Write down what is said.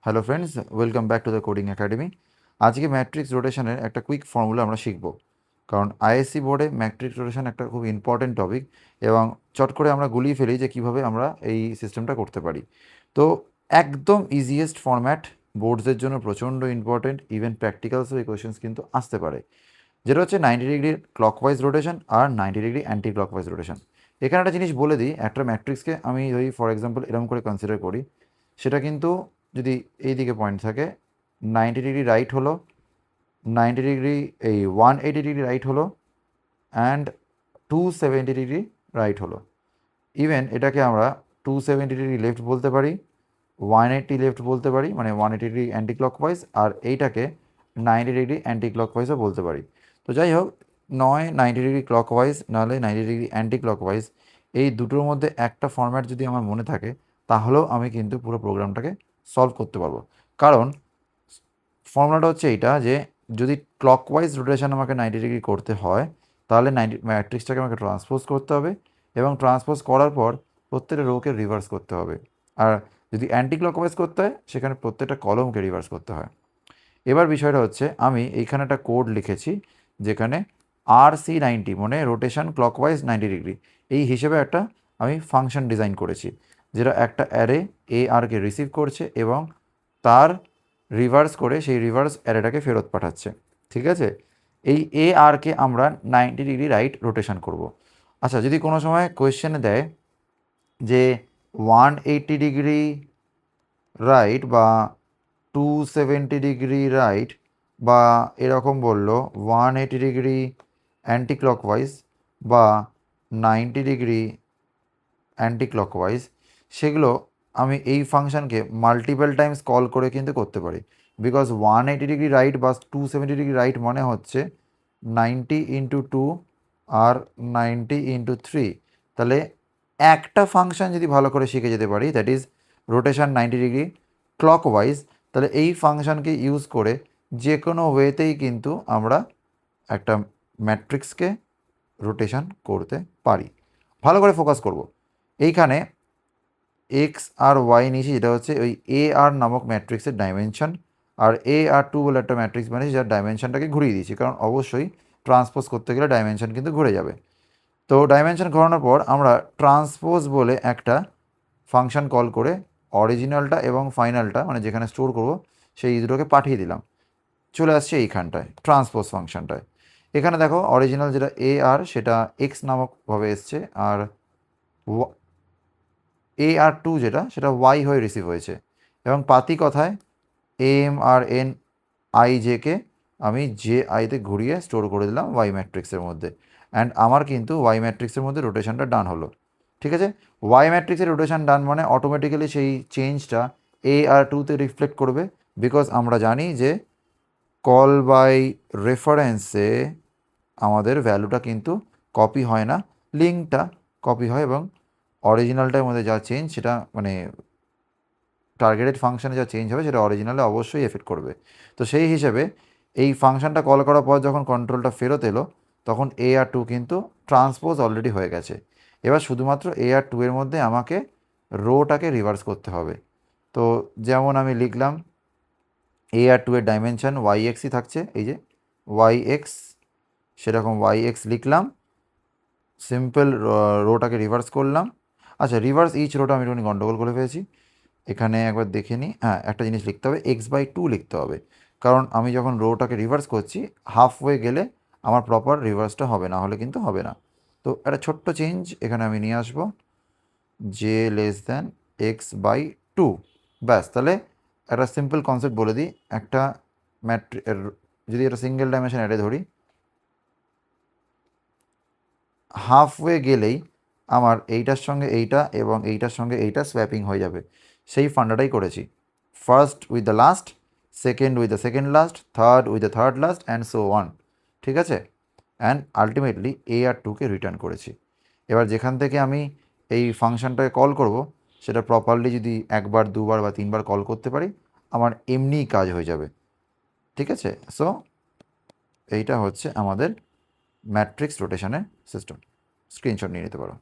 Hello friends, welcome back to the coding academy. আজকে matrix রোটেশনের একটা quick formula আমরা শিখব, কারণ আইএসসি বোর্ডে ম্যাট্রিক্স রোটেশন একটা খুব ইম্পর্টেন্ট টপিক এবং চট করে আমরা গুলিয়ে ফেলি যে কীভাবে আমরা এই সিস্টেমটা করতে পারি। তো একদম ইজিয়েস্ট ফরম্যাট, বোর্ডসের জন্য প্রচণ্ড ইম্পর্টেন্ট, ইভেন প্র্যাকটিক্যালসও এই কোয়েশ্চেন্স কিন্তু আসতে পারে, যেটা হচ্ছে 90 ডিগ্রি ক্লকওয়াইজ রোটেশন আর 90 ডিগ্রি অ্যান্টি ক্লকওয়াইজ রোটেশন। এখানে একটা জিনিস বলে দিই, একটা ম্যাট্রিক্সকে আমি যদি ফর এক্সাম্পল এরকম করে কনসিডার করি, সেটা কিন্তু যদি এই দিকে পয়েন্ট থাকে 90 ডিগ্রি রাইট হলো, 90 ডিগ্রি 180 ডিগ্রি রাইট হলো, অ্যান্ড 270 ডিগ্রি রাইট হলো। ইভেন এটাকে আমরা 270 ডিগ্রি লেফট বলতে পারি, 180 লেফট বলতে পারি, মানে 180 ডিগ্রি অ্যান্টি ক্লকওয়াইজ, আর এইটাকে 90 ডিগ্রি অ্যান্টি ক্লকওয়াইজও বলতে পারি। তো যাই হোক, নয় 90 ডিগ্রি ক্লকওয়াইজ নাহলে 90 ডিগ্রি অ্যান্টি ক্লকওয়াইজ, এই দুটোর মধ্যে একটা ফরম্যাট যদি আমার মনে থাকে, তাহলেও আমি কিন্তু পুরো প্রোগ্রামটাকে সলভ করতে পারবো। কারণ ফর্মুলাটা হচ্ছে এইটা, যে যদি ক্লকওয়াইজ রোটেশন আমাকে 90 ডিগ্রি করতে হয়, তাহলে ম্যাট্রিক্সটাকে আমাকে ট্রান্সপোজ করতে হবে, এবং ট্রান্সপোজ করার পর প্রত্যেকটা রোকে রিভার্স করতে হবে। আর যদি অ্যান্টি ক্লকওয়াইজ করতে হয়, সেখানে প্রত্যেকটা কলমকে রিভার্স করতে হয়। এবার বিষয়টা হচ্ছে, আমি এইখানে একটা কোড লিখেছি যেখানে RC90 মানে রোটেশন ক্লকওয়াইজ 90 ডিগ্রি, এই হিসেবে একটা আমি ফাংশন ডিজাইন করেছি, যেটা একটা অ্যারে ARকে রিসিভ করছে এবং তার রিভার্স করে সেই রিভার্স অ্যারেটাকে ফেরত পাঠাচ্ছে। ঠিক আছে, এই ARকে আমরা 90 ডিগ্রি রাইট রোটেশন করব। আচ্ছা, যদি কোনো সময় কোয়েশ্চেনে দেয় যে 180 ডিগ্রি রাইট বা 270 ডিগ্রি রাইট, বা এরকম বললো 180 ডিগ্রি অ্যান্টি ক্লকওয়াইজ বা 90 ডিগ্রি অ্যান্টি ক্লকওয়াইজ, সেগুলো আমি এই ফাংশানকে মাল্টিপল টাইমস কল করে কিন্তু করতে পারি। বিকজ 180 ডিগ্রি রাইট বা 270 ডিগ্রি রাইট মানে হচ্ছে 90 × 2 আর 90 × 3। তাহলে একটা ফাংশন যদি ভালো করে শিখে যেতে পারি, that is rotation 90 degree clockwise, তাহলে এই ফাংশনকে ইউজ করে যে কোনো ওয়েতেই কিন্তু আমরা একটা ম্যাট্রিক্সকে রোটেশন করতে পারি। ভালো করে ফোকাস করব। এইখানে এক্স আর ওয়াই নিয়েছি, যেটা হচ্ছে ওই AR নামক ম্যাট্রিক্সের ডাইমেনশন, আর AR2 বলে একটা ম্যাট্রিক্স বানিয়েছি যার ডাইমেনশনটাকে ঘুরিয়ে দিয়েছি, কারণ অবশ্যই ট্রান্সপোজ করতে গেলে ডাইমেনশন কিন্তু ঘুরে যাবে। তো ডাইমেনশন ঘোরানোর পর আমরা ট্রান্সপোজ বলে একটা ফাংশন কল করে অরিজিনালটা এবং ফাইনালটা, মানে যেখানে স্টোর করব, সেই দুটোকে পাঠিয়ে দিলাম, চলে আসছে এইখানটায় ট্রান্সপোজ ফাংশনটায়। এখানে দেখো অরিজিনাল যেটা AR সেটা এক্স নামকভাবে এসছে, আর AR2 যেটা সেটা ওয়াই হয়ে রিসিভ হয়েছে, এবং পাতি কথায় AMRNIJকে আমি JIতে ঘুরিয়ে স্টোর করে দিলাম ওয়াই ম্যাট্রিক্সের মধ্যে, অ্যান্ড আমার কিন্তু ওয়াই ম্যাট্রিক্সের মধ্যে রোটেশনটা ডান হলো। ঠিক আছে, ওয়াই ম্যাট্রিক্সের রোটেশন ডান মানে অটোমেটিক্যালি সেই চেঞ্জটা AR2তে রিফ্লেক্ট করবে, বিকজ আমরা জানি যে কল বাই রেফারেন্সে আমাদের ভ্যালুটা কিন্তু কপি হয় না, লিঙ্কটা কপি হয়, এবং অরিজিনালটার মধ্যে যা চেঞ্জ সেটা মানে টার্গেটেড ফাংশানে যা চেঞ্জ হবে সেটা অরিজিনালে অবশ্যই এফেক্ট করবে। তো সেই হিসেবে এই ফাংশনটা কল করার পর যখন কন্ট্রোলটা ফেরত এলো, তখন AR2 কিন্তু ট্রান্সপোজ অলরেডি হয়ে গেছে। এবার শুধুমাত্র AR2 এর মধ্যে আমাকে রোটাকে রিভার্স করতে হবে। তো যেমন আমি লিখলাম AR2 এর ডাইমেনশন YXই থাকছে, এই যে YX, সেরকম YX লিখলাম, সিম্পল রোটাকে রিভার্স করলাম। আচ্ছা, রিভার্স ইচ রোটা আমি একটুখানি গন্ডগোল করে ফেলেছি, এখানে একবার দেখে নিই। হ্যাঁ, একটা জিনিস লিখতে হবে, x/2 লিখতে হবে, কারণ আমি যখন রোটাকে রিভার্স করছি হাফ ওয়ে গেলে আমার প্রপার রিভার্সটা হবে, না হলে কিন্তু হবে না। তো একটা ছোট্ট চেঞ্জ এখানে আমি নিয়ে আসবো, j<x/2, ব্যাস। তাহলে একটা সিম্পল কনসেপ্ট বলে দিই, একটা যদি একটা সিঙ্গেল ডাইমেনশন অ্যারে ধরি, হাফ ওয়ে গেলেই আমার এইটার সঙ্গে এইটা এবং এইটার সঙ্গে এইটা সোয়াপিং হয়ে যাবে, সেই ফান্ডাটাই করেছি। First with the last, second with the second last, third with the third last, and so one. ঠিক আছে, অ্যান্ড আলটিমেটলি AR2কে রিটার্ন করেছি। এবার যেখান থেকে আমি এই ফাংশনটাকে কল করব, সেটা প্রপারলি যদি একবার, দুবার বা তিনবার কল করতে পারি, আমার এমনিই কাজ হয়ে যাবে। ঠিক আছে, সো এইটা হচ্ছে আমাদের ম্যাট্রিক্স রোটেশনের সিস্টেম। স্ক্রিনশট নিয়ে নিতে পারো।